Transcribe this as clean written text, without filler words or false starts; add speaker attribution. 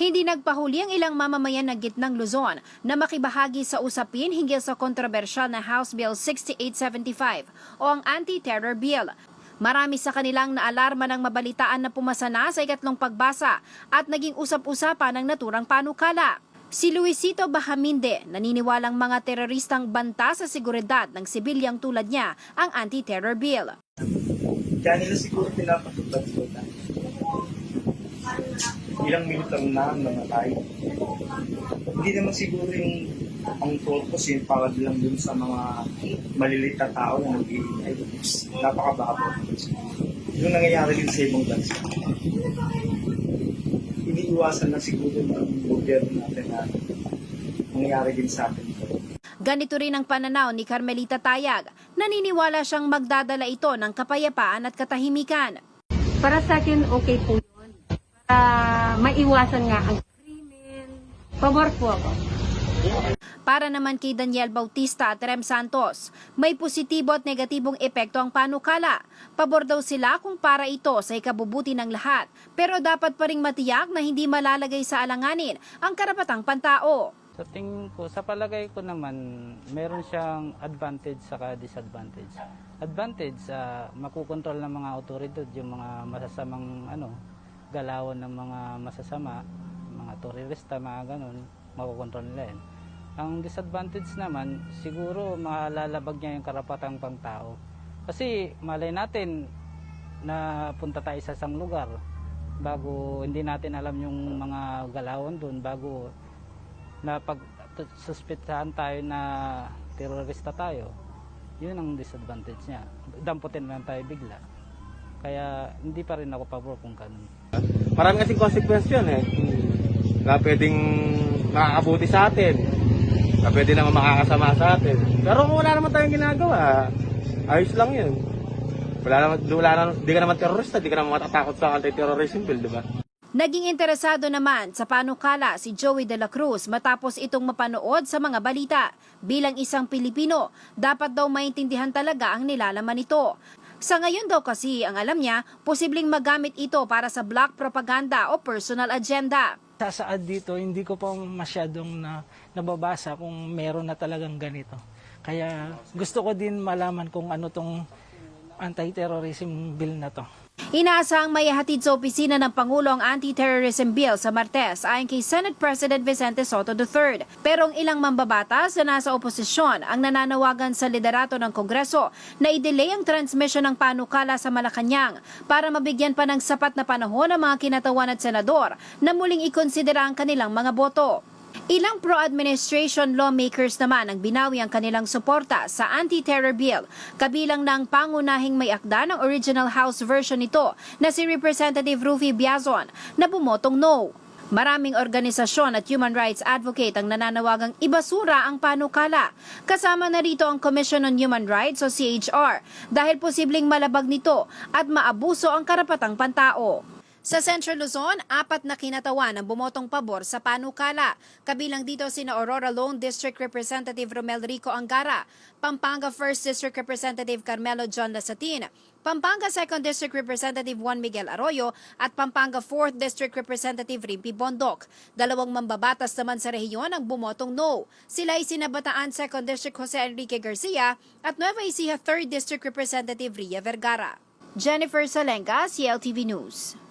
Speaker 1: Hindi nagpahuli ang ilang mamamayan ng Gitnang Luzon na makibahagi sa usapin hinggil sa kontrobersyal na House Bill 6875 o ang Anti-Terror Bill. Marami sa kanilang naalarma ng mabalitaan na pumasa na sa ikatlong pagbasa at naging usap-usapan ng naturang panukala. Si Luisito Bahaminde naniniwalang mga teroristang banta sa seguridad ng sibilyang tulad niya ang Anti-Terror Bill.
Speaker 2: Kaya nila siguro pinapatupad ko na ilang militar na namatay. Hindi naman siguro yung ang purpose yung para lang dun sa mga maliliit na tao na nag-iingay. Napakababa. Yung nangyayari din sa ibang bansa. Iniiwasan na siguro ng gobyerno natin na nangyayari din sa atin.
Speaker 1: Ganito rin ang pananaw ni Carmelita Tayag. Naniniwala siyang magdadala ito ng kapayapaan at katahimikan.
Speaker 3: Para sa akin, okay po yun. Para maiwasan nga ang krimen. Pabor po ako.
Speaker 1: Para naman kay Daniel Bautista at Rem Santos, may positibo at negatibong epekto ang panukala. Pabor daw sila kung para ito sa ikabubuti ng lahat. Pero dapat pa ring matiyak na hindi malalagay sa alanganin ang karapatang pantao.
Speaker 4: Sa tingin ko, sa palagay ko naman, meron siyang advantage saka disadvantage. Advantage, makukontrol ng mga otoridad yung mga masasamang galawan ng mga masasama, mga terorista, mga ganun, makukontrol nila yan. Ang disadvantage naman, siguro malalabag niya yung karapatang pangtao. Kasi malay natin na punta tayo sa isang lugar bago hindi natin alam yung mga galawan doon, bago na pag-suspetsahan tayo na terorista tayo, yun ang disadvantage niya. Damputin lang tayo bigla. Kaya hindi pa rin ako pabor kung ganun.
Speaker 5: Marami kasing consequence yun na pwedeng makakabuti sa atin, na pwede naman makakasama sa atin. Pero kung wala naman tayong ginagawa, ayos lang yun. Di ka naman terorista, di ka naman matatakot sa anti-terrorism bill, di ba?
Speaker 1: Naging interesado naman sa panukala si Joey De La Cruz matapos itong mapanood sa mga balita. Bilang isang Pilipino, dapat daw maintindihan talaga ang nilalaman nito. Sa ngayon daw kasi, ang alam niya, posibleng magamit ito para sa black propaganda o personal agenda.
Speaker 6: Sasaad dito, hindi ko pa masyadong nababasa kung meron na talagang ganito. Kaya gusto ko din malaman kung ano tong anti-terrorism bill na to.
Speaker 1: Inaasahang may hatid sa opisina ng Pangulo ang Anti-Terrorism Bill sa Martes ayon kay Senate President Vicente Soto III. Pero ang ilang mambabatas na nasa oposisyon ang nananawagan sa liderato ng Kongreso na i-delay ang transmission ng panukala sa Malacanang para mabigyan pa ng sapat na panahon ang mga kinatawan at senador na muling ikonsidera ang kanilang mga boto. Ilang pro-administration lawmakers naman ang binawi ang kanilang suporta sa anti-terror bill, kabilang ng pangunahing may akda ng original House version nito na si Representative Rufy Biazon na bumotong no. Maraming organisasyon at human rights advocate ang nananawagang ibasura ang panukala. Kasama na rito ang Commission on Human Rights o CHR dahil posibleng malabag nito at maabuso ang karapatang pantao. Sa Central Luzon, 4 na kinatawan ang bumotong pabor sa panukala. Kabilang dito sina Aurora Lone District Representative Romel Rico Angara, Pampanga 1st District Representative Carmelo John Lasatin, Pampanga 2nd District Representative Juan Miguel Arroyo at Pampanga 4th District Representative Rimpi Bondok. 2 mambabatas naman sa rehiyon ang bumotong no. Sila ay sina Bataan 2nd District Jose Enrique Garcia at Nueva Ecija 3rd District Representative Ria Vergara. Jennifer Salenga, CLTV News.